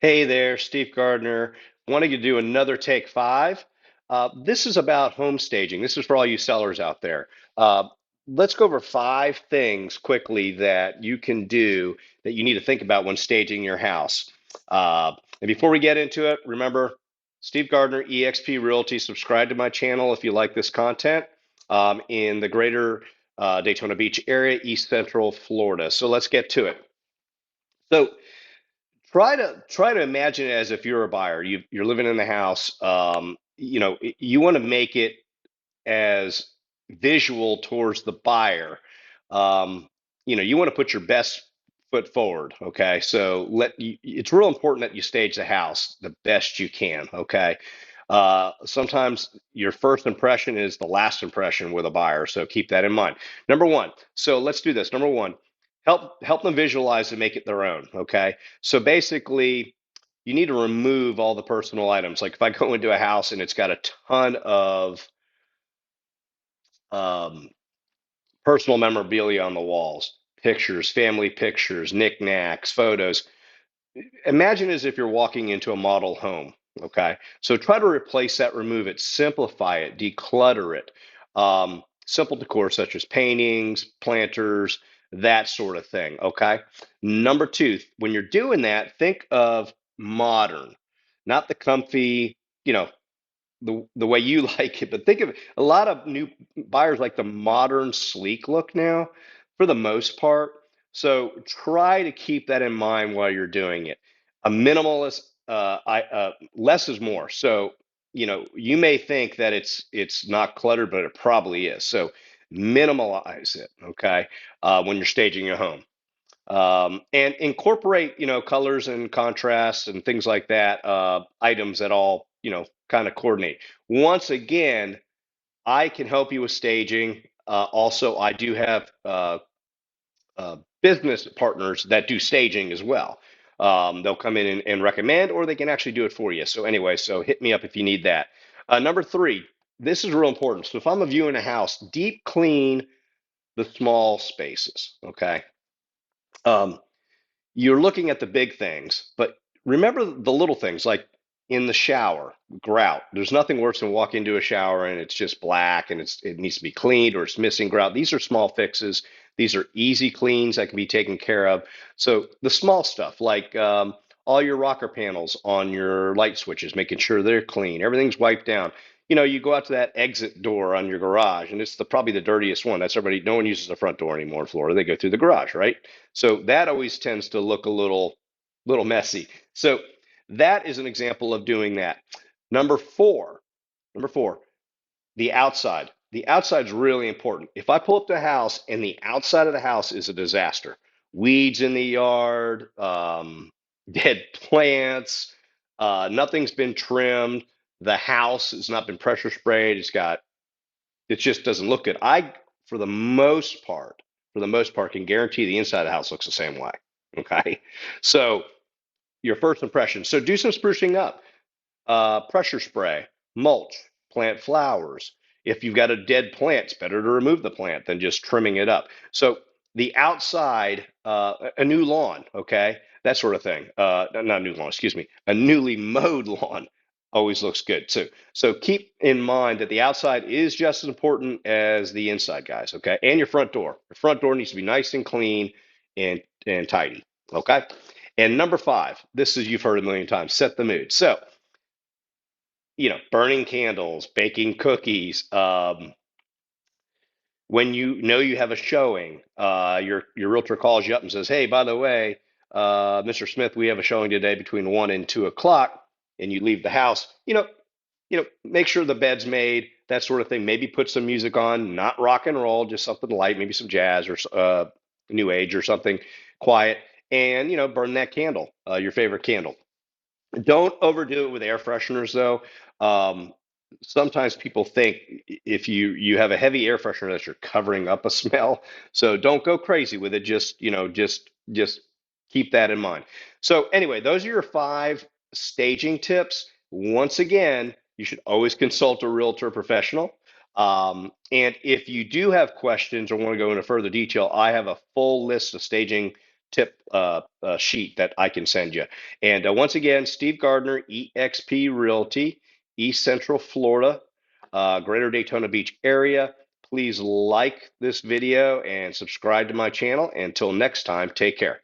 Hey there, Steve Gardner. Wanting to do another take five. This is about home staging. This is for all you sellers out there. Uh, let's go over five things quickly that you can do that you need to think about when staging your house. And before we get into it, remember, Steve Gardner, eXp Realty. Subscribe to my channel if you like this content in the greater Daytona Beach area, East Central Florida. So let's get to it. So try to imagine it as if you're a buyer. You're living in the house. You want to make it as visual towards the buyer. Um, you want to put your best foot forward. Okay, so it's real important that you stage the house the best you can. Okay. Sometimes your first impression is the last impression with a buyer, so keep that in mind. Number one, so let's do this. Number one, help them visualize and make it their own. Okay, so basically, you need to remove all the personal items. Like if I go into a house and it's got a ton of um, personal memorabilia on the walls, pictures, family pictures, knickknacks, photos. Imagine as if you're walking into a model home. Okay. So try to replace that, remove it, simplify it, declutter it. Simple decor such as paintings, planters, that sort of thing. Okay. Number two, when you're doing that, think of modern, not the comfy, you know, the way you like it. But think of it, a lot of new buyers like the modern, sleek look now, for the most part. So try to keep that in mind while you're doing it. A minimalist, less is more. So you may think that it's not cluttered, but it probably is. So minimalize it, okay, when you're staging your home. And incorporate, colors and contrasts and things like that, items that all, kind of coordinate. Once again, I can help you with staging. Also, I do have business partners that do staging as well. They'll come in and recommend, or they can actually do it for you. So anyway, so hit me up if you need that. Number three, this is real important. So if I'm viewing a house, deep clean the small spaces. Okay. Um, you're looking at the big things, but remember the little things like in the shower, grout. There's nothing worse than walk into a shower and it's just black and it needs to be cleaned or it's missing grout. These are small fixes. These are easy cleans that can be taken care of. So the small stuff like all your rocker panels on your light switches, making sure they're clean, everything's wiped down. You go out to that exit door on your garage, and it's probably the dirtiest one. That's everybody. No one uses the front door anymore in Florida. They go through the garage, right? So that always tends to look a little messy. So that is an example of doing that. Number four, number four, the outside. The outside is really important. If I pull up to the house and the outside of the house is a disaster, weeds in the yard, dead plants, nothing's been trimmed, the house has not been pressure sprayed, it just doesn't look good. For the most part, can guarantee the inside of the house looks the same way. Okay. So your first impression. So do some sprucing up, pressure spray, mulch, plant flowers. If you've got a dead plant, it's better to remove the plant than just trimming it up. So the outside, a new lawn, okay, that sort of thing. Not a new lawn, excuse me, a newly mowed lawn always looks good too. So keep in mind that the outside is just as important as the inside, guys, okay? And your front door. Your front door needs to be nice and clean and tidy, okay? And number five, this is you've heard a million times, set the mood. So burning candles, baking cookies. When you know you have a showing, your realtor calls you up and says, "Hey, by the way, Mr. Smith, we have a showing today between 1 and 2 o'clock," and you leave the house. Make sure the bed's made, that sort of thing. Maybe put some music on, not rock and roll, just something light, maybe some jazz or new age or something quiet, and burn that candle, your favorite candle. Don't overdo it with air fresheners, though. Um, Sometimes people think if you have a heavy air freshener that you're covering up a smell. So don't go crazy with it. Just keep that in mind. So anyway, those are your five staging tips. Once again, you should always consult a realtor professional. And if you do have questions or want to go into further detail, I have a full list of staging tip sheet that I can send you. And once again, Steve Gardner, EXP Realty, East Central Florida, Greater Daytona Beach area. Please like this video and subscribe to my channel. Until next time, take care.